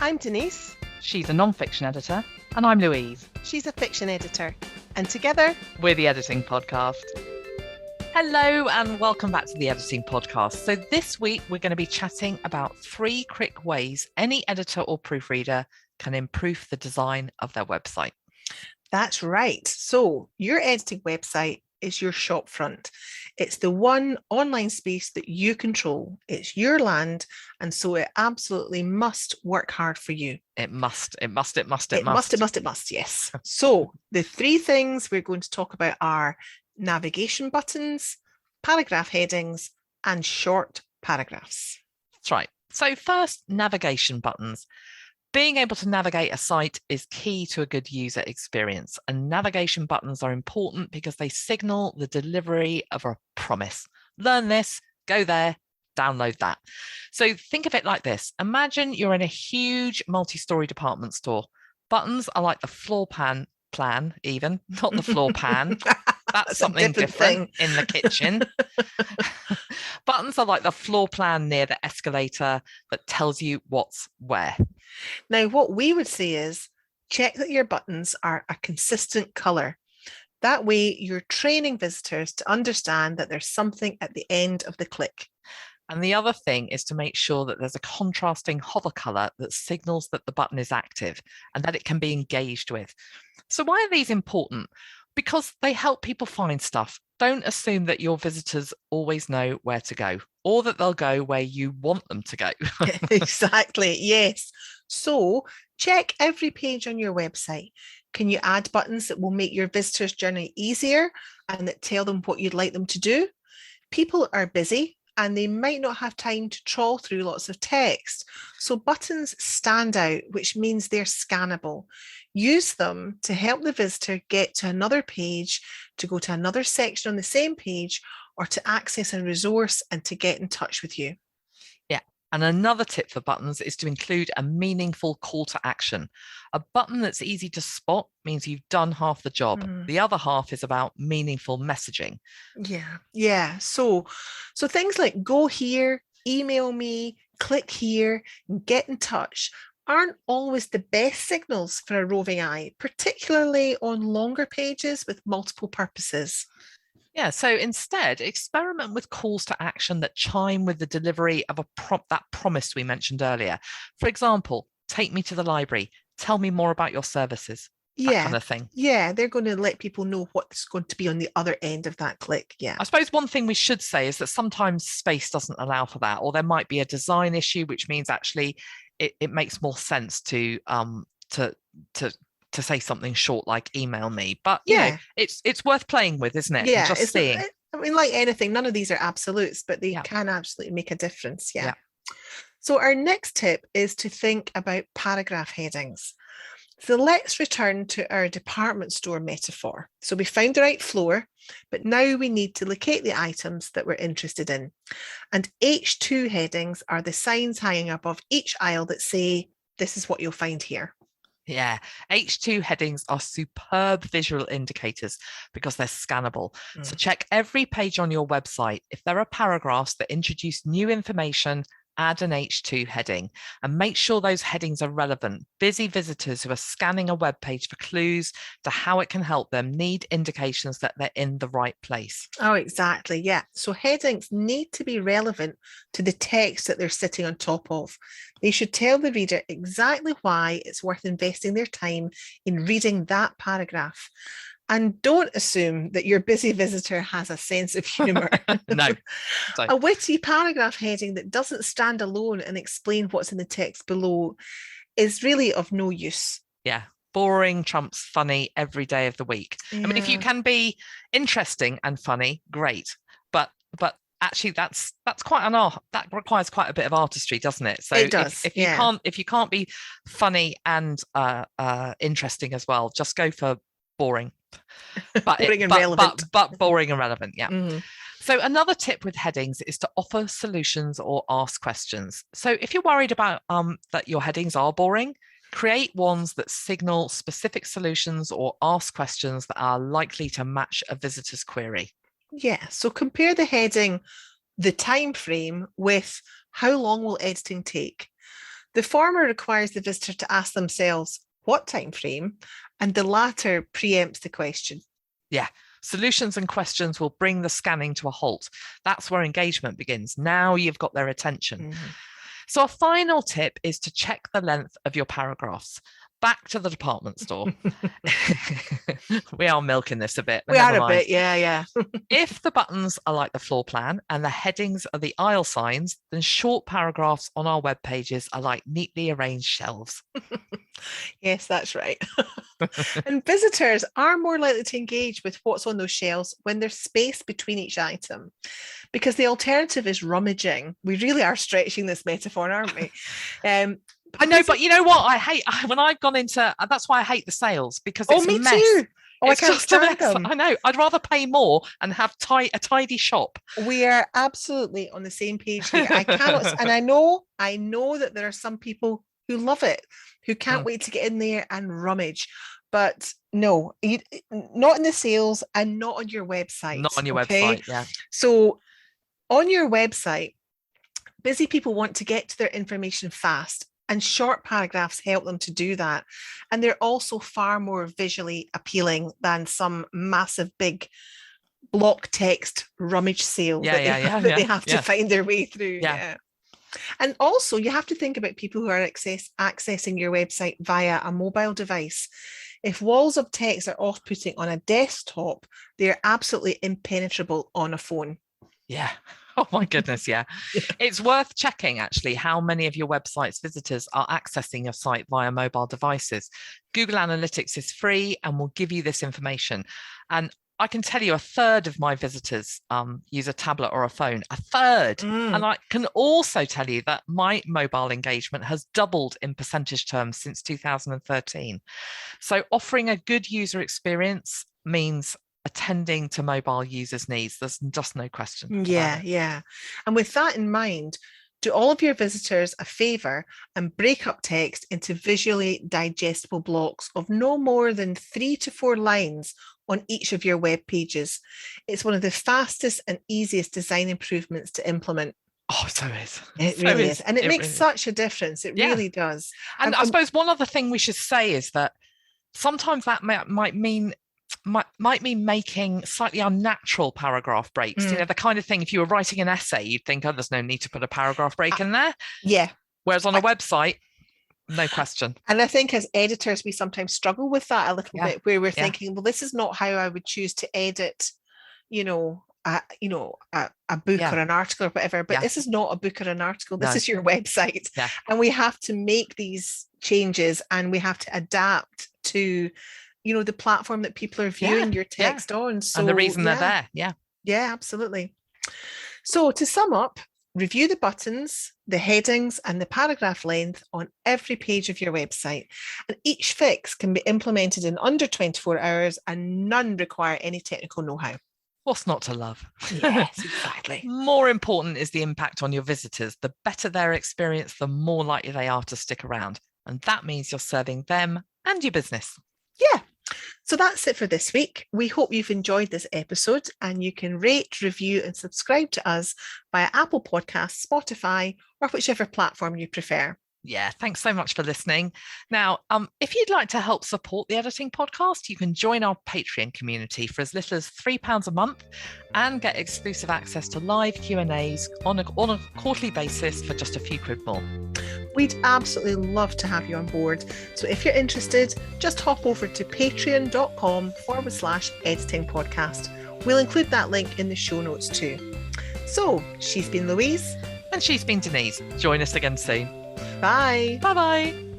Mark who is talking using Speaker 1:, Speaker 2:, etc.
Speaker 1: I'm Denise.
Speaker 2: She's a non-fiction editor. And I'm Louise.
Speaker 1: She's a fiction editor. And together,
Speaker 2: we're the Editing Podcast. Hello and welcome back to the Editing Podcast. So this week we're going to be chatting about 3 quick ways any editor or proofreader can improve the design of their website.
Speaker 1: That's right. So your editing website is your shop front. It's the one online space that you control. It's your land, and so it absolutely must work hard for you.
Speaker 2: It must,
Speaker 1: yes. So the 3 things we're going to talk about are navigation buttons, paragraph headings, and short paragraphs.
Speaker 2: That's right. So first, navigation buttons. Being able to navigate a site is key to a good user experience, and navigation buttons are important because they signal the delivery of a promise. Learn this, go there, download that. So think of it like this. Imagine you're in a huge multi-story department store. Buttons are like the floor plan, even, not the floor pan. That's something different in the kitchen. Buttons are like the floor plan near the escalator that tells you what's where.
Speaker 1: Now, what we would say is check that your buttons are a consistent colour. That way, you're training visitors to understand that there's something at the end of the click.
Speaker 2: And the other thing is to make sure that there's a contrasting hover colour that signals that the button is active and that it can be engaged with. So why are these important? Because they help people find stuff. Don't assume that your visitors always know where to go or that they'll go where you want them to go.
Speaker 1: Exactly, yes. So check every page on your website. Can you add buttons that will make your visitors' journey easier and that tell them what you'd like them to do? People are busy and they might not have time to trawl through lots of text. So buttons stand out, which means they're scannable. Use them to help the visitor get to another page, to go to another section on the same page, or to access a resource and to get in touch with you.
Speaker 2: Yeah. And another tip for buttons is to include a meaningful call to action. A button that's easy to spot means you've done half the job. The other half is about meaningful messaging.
Speaker 1: Yeah. So things like go here, email me, click here, and get in touch aren't always the best signals for a roving eye, particularly on longer pages with multiple purposes.
Speaker 2: Yeah, so instead, experiment with calls to action that chime with the delivery of that promise we mentioned earlier. For example, take me to the library, tell me more about your services, that kind of thing.
Speaker 1: Yeah, they're going to let people know what's going to be on the other end of that click. Yeah.
Speaker 2: I suppose one thing we should say is that sometimes space doesn't allow for that, or there might be a design issue, which means actually it makes more sense to say something short like email me, but you know, it's worth playing with, isn't it?
Speaker 1: Yeah,
Speaker 2: just seeing.
Speaker 1: I mean, like anything, none of these are absolutes, but they can absolutely make a difference. Yeah. So our next tip is to think about paragraph headings. So let's return to our department store metaphor. So we found the right floor, but now we need to locate the items that we're interested in. And H2 headings are the signs hanging above each aisle that say, this is what you'll find here.
Speaker 2: Yeah, H2 headings are superb visual indicators because they're scannable. So check every page on your website. If there are paragraphs that introduce new information, add an H2 heading and make sure those headings are relevant. Busy visitors who are scanning a web page for clues to how it can help them need indications that they're in the right place.
Speaker 1: Oh, exactly. Yeah. So headings need to be relevant to the text that they're sitting on top of. They should tell the reader exactly why it's worth investing their time in reading that paragraph. And don't assume that your busy visitor has a sense of humour.
Speaker 2: No.
Speaker 1: A witty paragraph heading that doesn't stand alone and explain what's in the text below is really of no use.
Speaker 2: Yeah. Boring trumps funny every day of the week. Yeah. I mean, if you can be interesting and funny, great. But actually that's quite an art. That requires quite a bit of artistry, doesn't it? So
Speaker 1: it does.
Speaker 2: If you can't be funny and interesting as well, just go for boring. But relevant. But boring and relevant, yeah. Mm-hmm. So another tip with headings is to offer solutions or ask questions. So if you're worried about that your headings are boring, create ones that signal specific solutions or ask questions that are likely to match a visitor's query.
Speaker 1: Yeah, so compare the heading, the time frame, with how long will editing take? The former requires the visitor to ask themselves what time frame, and the latter preempts the question.
Speaker 2: Yeah. Solutions and questions will bring the scanning to a halt. That's where engagement begins. Now you've got their attention. So a final tip is to check the length of your paragraphs. Back to the department store. We are milking this a bit.
Speaker 1: We are a bit, yeah.
Speaker 2: If the buttons are like the floor plan and the headings are the aisle signs, then short paragraphs on our web pages are like neatly arranged shelves.
Speaker 1: Yes, that's right. And visitors are more likely to engage with what's on those shelves when there's space between each item, because the alternative is rummaging. We really are stretching this metaphor, aren't we?
Speaker 2: I know, but you know what? I hate when I've gone into. That's why I hate the sales, because it's a mess.
Speaker 1: Too. Oh,
Speaker 2: it's
Speaker 1: I can't stand them.
Speaker 2: I know. I'd rather pay more and have a tidy shop.
Speaker 1: We are absolutely on the same page here. I cannot, and I know that there are some people who love it, who can't wait to get in there and rummage. But no, not in the sales and not on your website.
Speaker 2: Not on your website, yeah.
Speaker 1: So on your website, busy people want to get to their information fast, and short paragraphs help them to do that. And they're also far more visually appealing than some massive big block text rummage sale that they have to find their way through. Yeah. And also you have to think about people who are accessing your website via a mobile device. If walls of text are off-putting on a desktop, they're absolutely impenetrable on a phone.
Speaker 2: Yeah. Oh my goodness, yeah. It's worth checking actually how many of your website's visitors are accessing your site via mobile devices. Google Analytics is free and will give you this information. And I can tell you a third of my visitors use a tablet or a phone, a third. And I can also tell you that my mobile engagement has doubled in percentage terms since 2013. So offering a good user experience means attending to mobile users' needs. There's just no question.
Speaker 1: Yeah. And with that in mind, do all of your visitors a favor and break up text into visually digestible blocks of no more than 3 to 4 lines on each of your web pages. It's one of the fastest and easiest design improvements to implement.
Speaker 2: Oh, so is.
Speaker 1: It really is. And it makes such a difference. It really does.
Speaker 2: And I suppose one other thing we should say is that sometimes that might mean making slightly unnatural paragraph breaks. You know, the kind of thing, if you were writing an essay, you'd think, oh, there's no need to put a paragraph break in there.
Speaker 1: Yeah.
Speaker 2: Whereas on a website, no question.
Speaker 1: And I think as editors, we sometimes struggle with that a little bit, where we're thinking, well, this is not how I would choose to edit, a book or an article or whatever, but this is not a book or an article. This is your website. Yeah. And we have to make these changes, and we have to adapt to the platform that people are viewing your text on. So,
Speaker 2: and the reason they're there. Yeah,
Speaker 1: absolutely. So to sum up, review the buttons, the headings, and the paragraph length on every page of your website. And each fix can be implemented in under 24 hours, and none require any technical know-how.
Speaker 2: What's not to love?
Speaker 1: Yes, exactly.
Speaker 2: More important is the impact on your visitors. The better their experience, the more likely they are to stick around. And that means you're serving them and your business.
Speaker 1: Yeah. So that's it for this week. We hope you've enjoyed this episode, and you can rate, review, and subscribe to us via Apple Podcasts, Spotify, or whichever platform you prefer.
Speaker 2: Yeah, thanks so much for listening. Now, if you'd like to help support the Editing Podcast, you can join our Patreon community for as little as £3 a month and get exclusive access to live Q&As on a quarterly basis for just a few quid more.
Speaker 1: We'd absolutely love to have you on board. So if you're interested, just hop over to patreon.com/editing podcast. We'll include that link in the show notes too. So she's been Louise.
Speaker 2: And she's been Denise. Join us again soon.
Speaker 1: Bye.
Speaker 2: Bye-bye.